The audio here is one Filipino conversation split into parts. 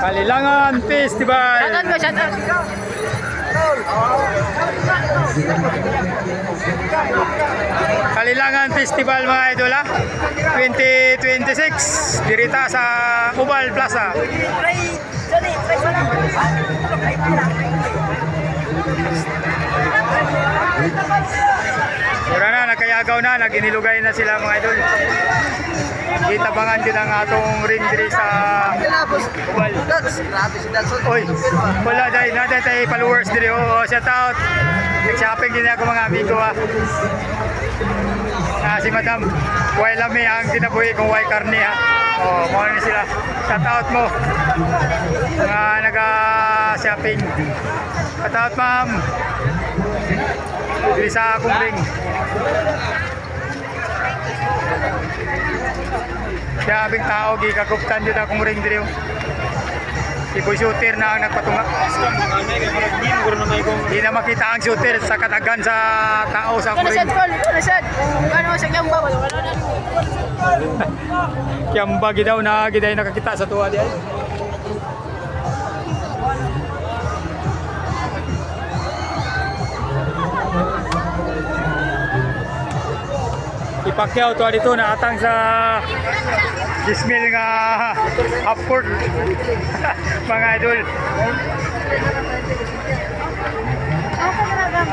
Kalilangan Festival. Kalilangan Festival mga idol ha. 2026 dirita sa Ubal Plaza. Mura na, nagkayagaw na, naginilugay na sila mga idol. Gitabangan din ang atong ring diri sa Ubal. Oy, wala dahil natin tayo followers diri. Oh, shout out. Nag-shopping din ako mga amigo ha. Si Madam, why lami ang kinabuhi kung why karne ha. Oh, mo na sila. Shout out mo. Mga naga-shopping. Shout out ma'am. Diri sa akong ring. Sabing tao, gikaguptan dito akong ring diri. Si Boy Shooter na ang nagpatunga. Hindi na makita ang shooter sa katagan sa tao sa akong ring. Kiyamba gidaw na giday nakakita sa tuwa diay. Ipakyaw to dito na atang sa Gismil nga upward mga idol.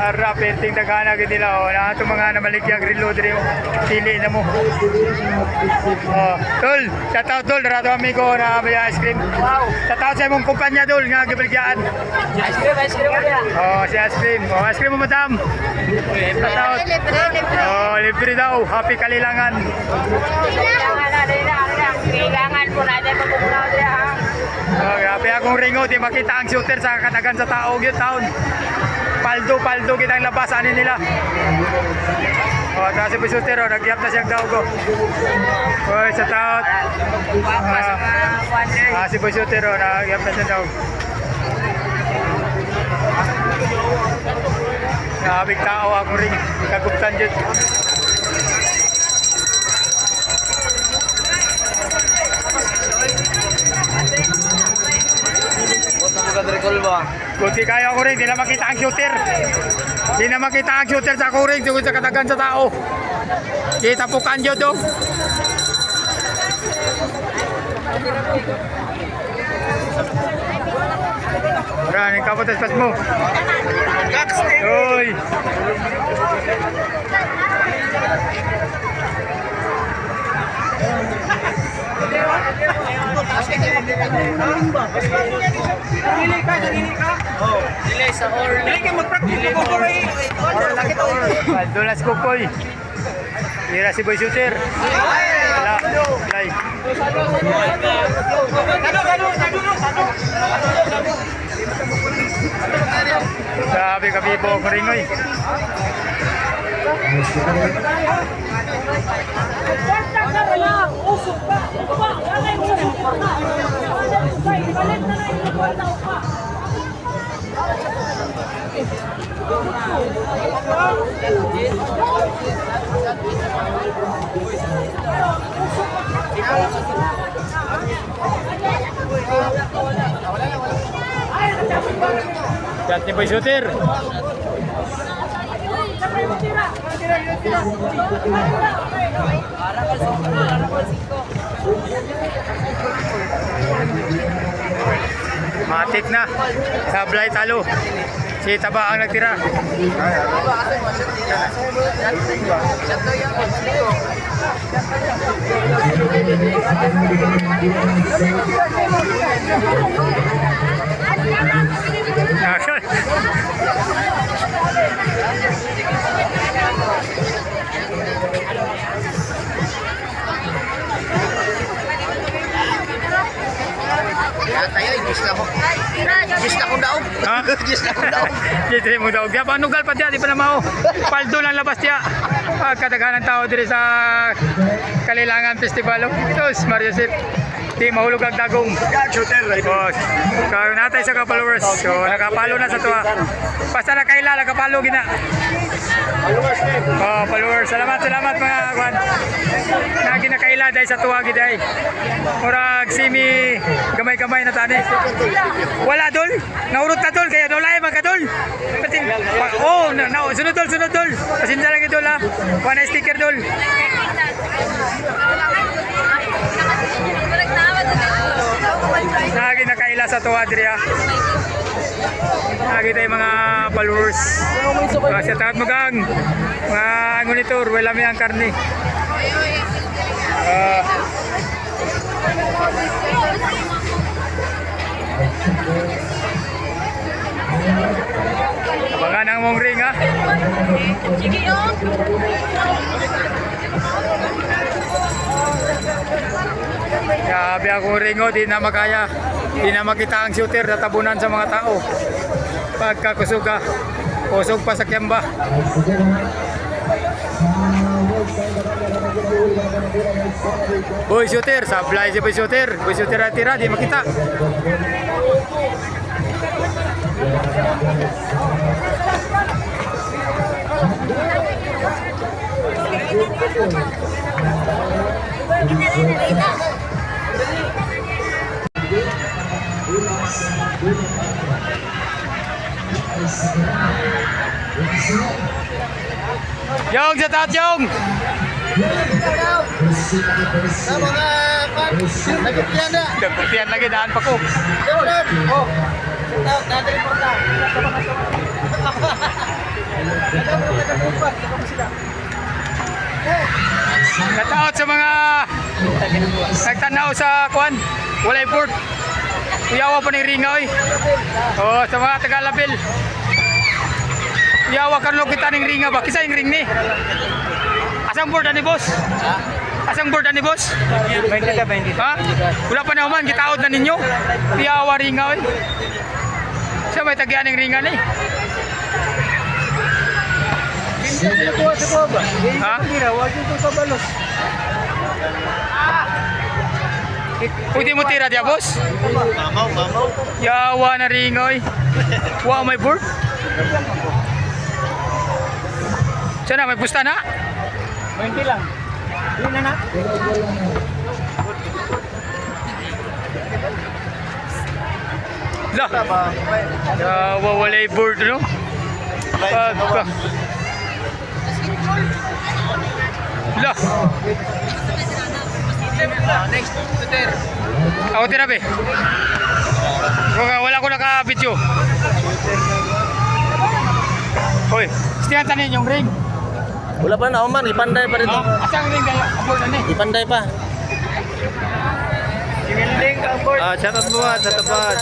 Ara penting dagana gid nila oh na ato mga namaligyag reload diri pili na mo. Oh, tol, shout out tol darato amigo na may ice cream. Wow. Shout out sa imong kumpanya tol nga gibilgyaan. Ice cream. Oh, si ice cream. Oh, ice cream mo madam. Shout out. Oh, libre daw. Happy Kalilangan. Kailangan po natin magpupunaw diya ha. Oh, grabe akong ringo di makita ang shooter sa katagan sa tao gyud taon. Paldo kita ang labasan nila. Oh, tapos si Busutero, nagyap na siyang daugo. Oh, sa taot. Si Busutero, nagyap na siyang daugo. Nakabig tao akong ring. Kaguptan dyan. Kunti kaya ako rin, di na makita ang shooter. Di na makita ang shooter sa ako rin, sa katagan sa tao. Kita po kanyo do. Maraming kapotas pas mo. Uy. Dili ka. Oh, dili sa or. Dili ka mag-practice ko or laki to. Baldonas Kukoy. Ira si Boy Shooter. Wala. Live. Sabi kami po ko rin oy. Cat ni Boy Shooter. Matik na. Sablay talo. Si Taba ang nagtira. Tayo, gis na ko. Gis na ko daw. Ha? Gis na ko daw. Gis mo daw. Kaya panugal pa diya, di pa na mao. Paldo lang labas diya. Katagahan ng tao diri sa Kalilangan Festival. Tos, Mario Sip. Di mahulog ang dagong. Oh, kaya natay sa ka-followers. So, nakapalo na sa tuwa. Basta na kaila, nakapalo gina. Oh, followers. Salamat mga kwan. Nagi na kaila dahil sa tuwa giday. Murag simi gamay-gamay na tani. Wala dol. Naurot na dol kaya dolay man ka dol. Oh, sunod dol. Pasinja lang idol ha. One sticker dol. Nagi na kaila sa tuwa diri ha. Nagi tayo mga followers. Sa taat magang mga monitor, wala may ang karne. Abangan ang mong ring ha. Grabe akong ringo, di na makaya. Di na makita ang shooter na tabunan sa mga tao. Pagkakusog ka, kusog pa sa kyamba. Boy shooter, sablay si boy shooter. Boy shooter at tira, di makita. Yong, sa taat Yong! Sa mga nagkutian na. Nagkutian lagi, daan pa ko. Oh. Dadali po ta. Nataot sa mga nagtanaw sa kwan, walay board. Uyawa pa ng ringoy. Oh, sa mga taga-lapil. Uyawa karlo kita ng ringa ba? Kisa yung ring ni? Asang board ani boss? Asang board ani boss? 20 ka, 20 Ha? Wala pa na uman, gitaod na ninyo. Uyawa ringoy. Siya may tagyan ng ringa ni. Ha? Pwede mo tira dia boss? Mamaw. Yawa na ringoy. Wow, may board. Sana may pusta na. 20 lang. Hindi na. Lah. Yawa walay board no. Pagka. Lah. Next, shooter. Ako tira be. Wala ko naka-video. Hoy, stiyan tanin yung ring. Wala pa na, man. Ipanday pa rin. Asang ring kayo? Aboard na ni. Ipanday pa. Ring ang board. Shoutout buhat sa tapat.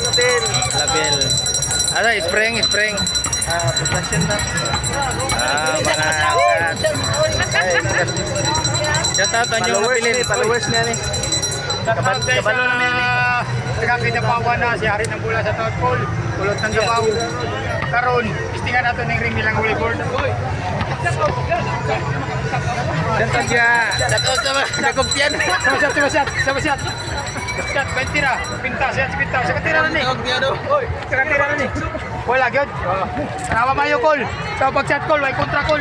Label. Ano, spring. Possession na. Mga shoutout ang yung napilin. Followers na ni. Kabalo na yan. Nagkakitapawan na si Harit ng Bula sa Taot Paul. Kulot ng Gabaw. Karon, istingan nato ng ring nilang volleyball. Shoutout siya. Shoutout sa mga nagkuptian. Sabasyat. 20 na. Pintas. Sa katira na ni. Sa katira na ni. Wala, gyud. Tanawa mayo call. Sa pag-chat call, may kontra call.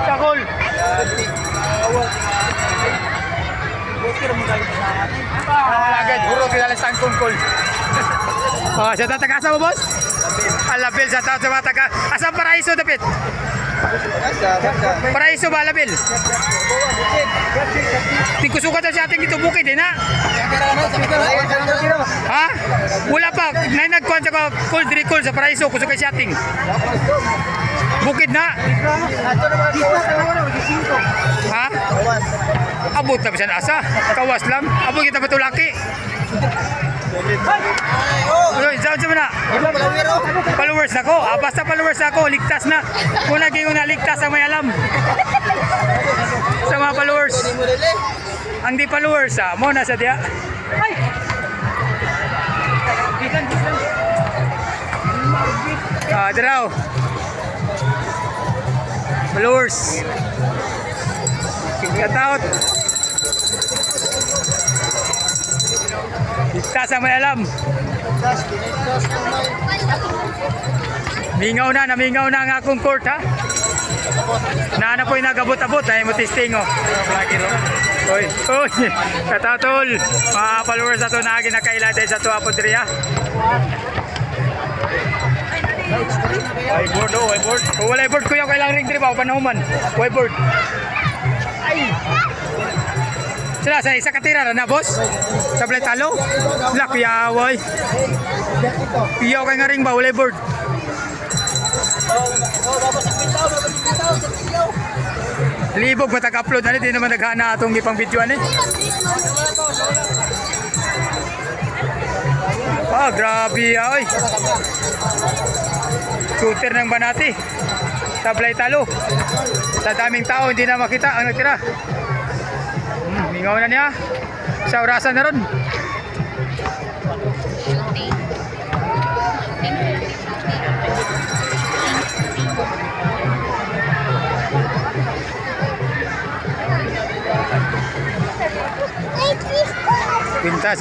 Sa call. Wala, gyud. Puro kilala sa angkong call. Sa tatagasa mo, boss? Alapil sa tao sa mga taga. Asang paraiso, David? Paraiso ba, Alapil? Tikusukat na siya ating dito bukid, eh, na? Ha? Wala pa. Nagkuhan sa call, diri call sa paraiso. Kusukay siya ating. Bukid na? Ha? Abot na ba siya asa? Kawas lang? Abot kita ba ito laki? Uy, saan siya na? Followers ako. Basta followers ako, ligtas na. Kung naging na ligtas ang may alam. Sa mga followers. Ang di followers, mo na sa diya. Ay! Diraw. Followers. Shout out. Ligtas ang may alam. Namingaw na ang akong court ha. Naana po yung nagabot-abot ay mo testing oh. Oy, katatol. Mga followers na to na ginakaila dahil sa tuwa po diri ha. Whiteboard oh, whiteboard. Oh, wala whiteboard kuya, kailangan ring diri ba? Panahuman. Whiteboard. Ay. Sila sa isa katira na boss. Sa play talo. Wala kuya, woy. Piyaw kay nga ring ba? Wala board. Libog matag-upload ano, di naman naghana atong ipang video ano. Grabe ay. Shooter ng Banati. Sablay talo. Sa daming tao hindi na makita ang nagtira. Mingaw na niya. Sa orasan na ron.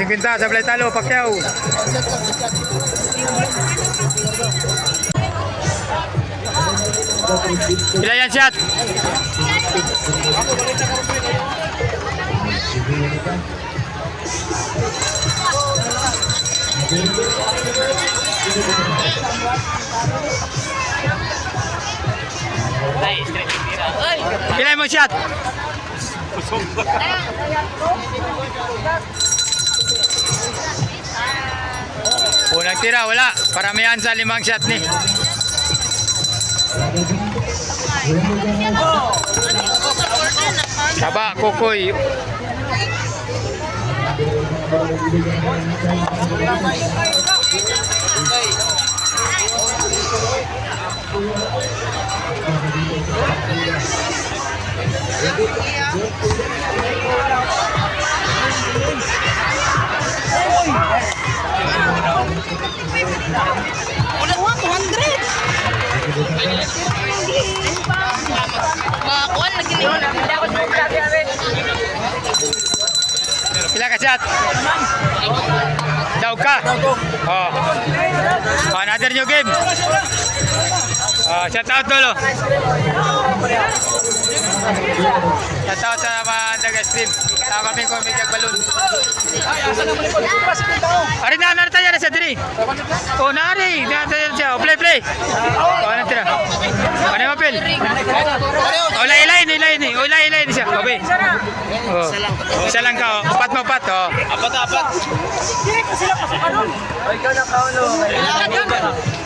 Kwinta, sablay talo, Pacquiao. Pila yan shot? Pila mo shot? Unang tira, wala. Paramihan sa 5 shot ni. Saba, Kukoy. Wala mo 200. Kuan lagi ni. Pila ka shot? Daog ka? Oh. Another new game. Shout out dolo. Shout out sa mga nag-stream. Tama kami kung may balloon. Ari na tayo na sa diri. Oh, nari. Nari siya. Play. Ano tira? Ano yung apel? Oh, ilay ni. Oh, ilay ni siya. Okay. Oh. Isa lang ka. Upat. Oh. Apat.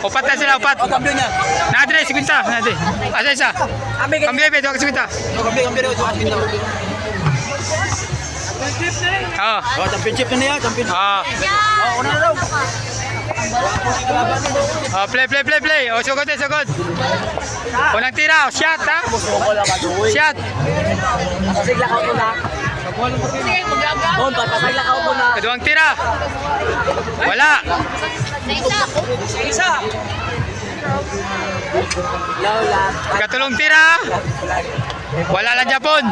Upat na sila, upat. Nadre, 50. Nadre. Asa isa? Kambyo, bedo ka 50. Oh. Championship na niya, championship. Una na daw. Play. Oh, sugod. Unang tira, shot ha. Shot. Sigla ka muna. Doon, papasagla ka muna. Kaduang tira. Wala. Isa. Lola. Katulong tira. Wala lang Japon.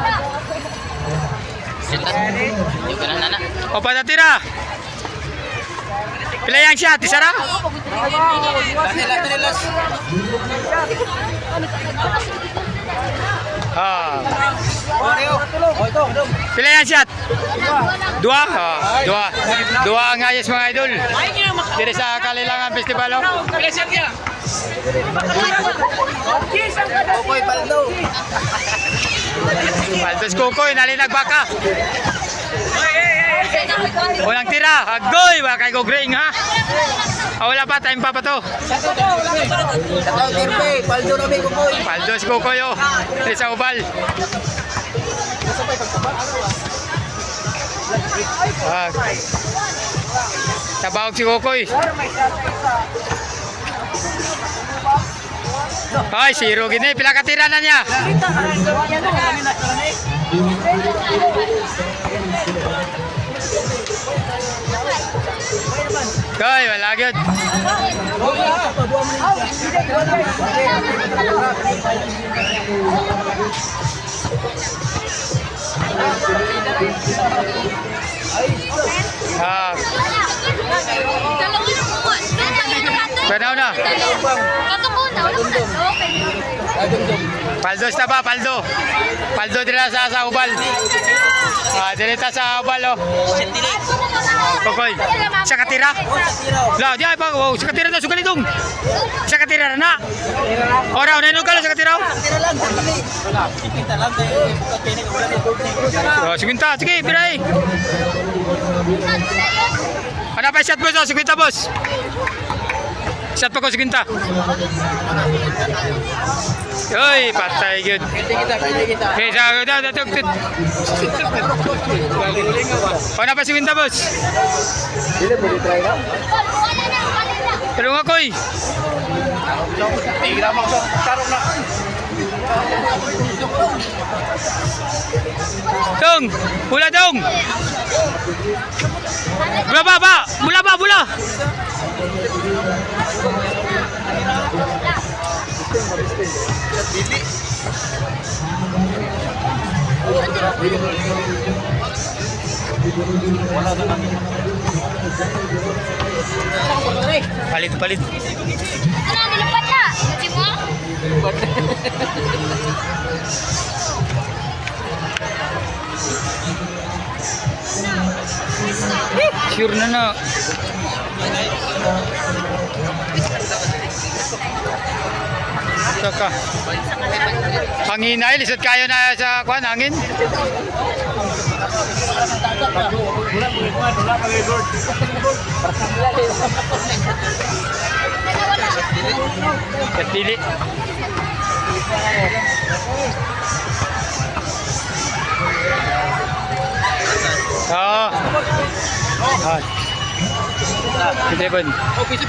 O pa tira. Pila yang shot, isa ra? Pila yang shot? Dua? Dua ang ayos mga idol. Diri sa Kalilangan Festival. Pila shot niya? Okay, paldo. Paldos Kukoy, nalinag baka. Unang tira, agoy, wala kayo gring ha. Wala pa, time pa to. Paldo na may kukoy. Paldos Kukoy oh, diri sa Ubal. Tabawag si Kukoy. Ay, si Rugine, pila katira na niya. Koy, wala gyud. Ah, pwede na. Paldo sa ba, paldo. Paldo dila sa ubal. Ah, dilita sa ubal oh. Kokoy. Sa katira. La, di ay pa, wow, sa katira na sugalidong. Sa katira na. Ora, na nung kala sa katira. Oh, sigunta, sige, biray. Ano pa shot boss? Sigunta boss. Shot pa ko sigunta. Uy, patay good. Okay, sa daw. Ano pa sigunta boss? Tulong ako eh. Dong, bula dong. Bula. Palit. Sure na. Saka. Hangin ay lisod kayo na sa kuan hangin. Katili. Oh. Kita pun. Oh, piso.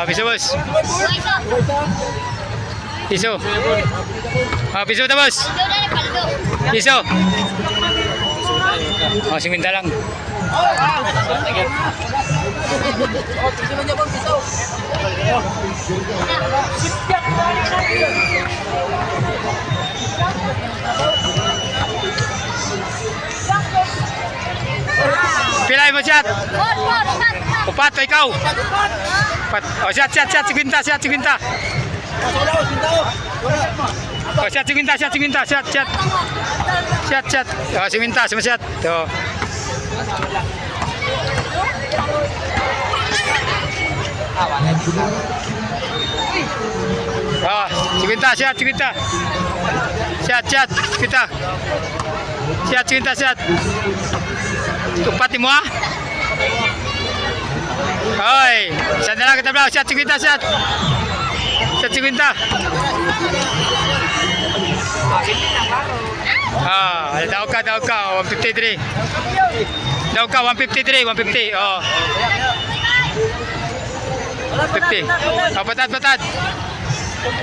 Piso bos. Piso. Piso ta bos. Piso. Oh, siminta lang. Pilay mo siya. Upat pa ikaw. Upat. Oh, siya. Sikwinta. Oh, siya, sikwinta. Oh, sikwinta. Sumasyat. Oh. Ah, sikwinta. Sikwinta. Upat mo ah. Hoy, siya na lang kita bro. Siya, sikwinta. Ah, daw ka. 153. Daw ka, 150. Oh. 50. Oh, patad.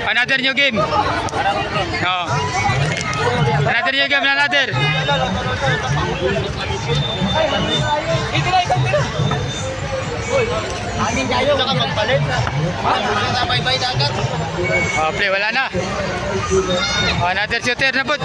Another new game. Oh. Another new game. Hangin kayo. Saka magpalit. Bye-bye dagat. Oh, play, wala na. Another shooter na po.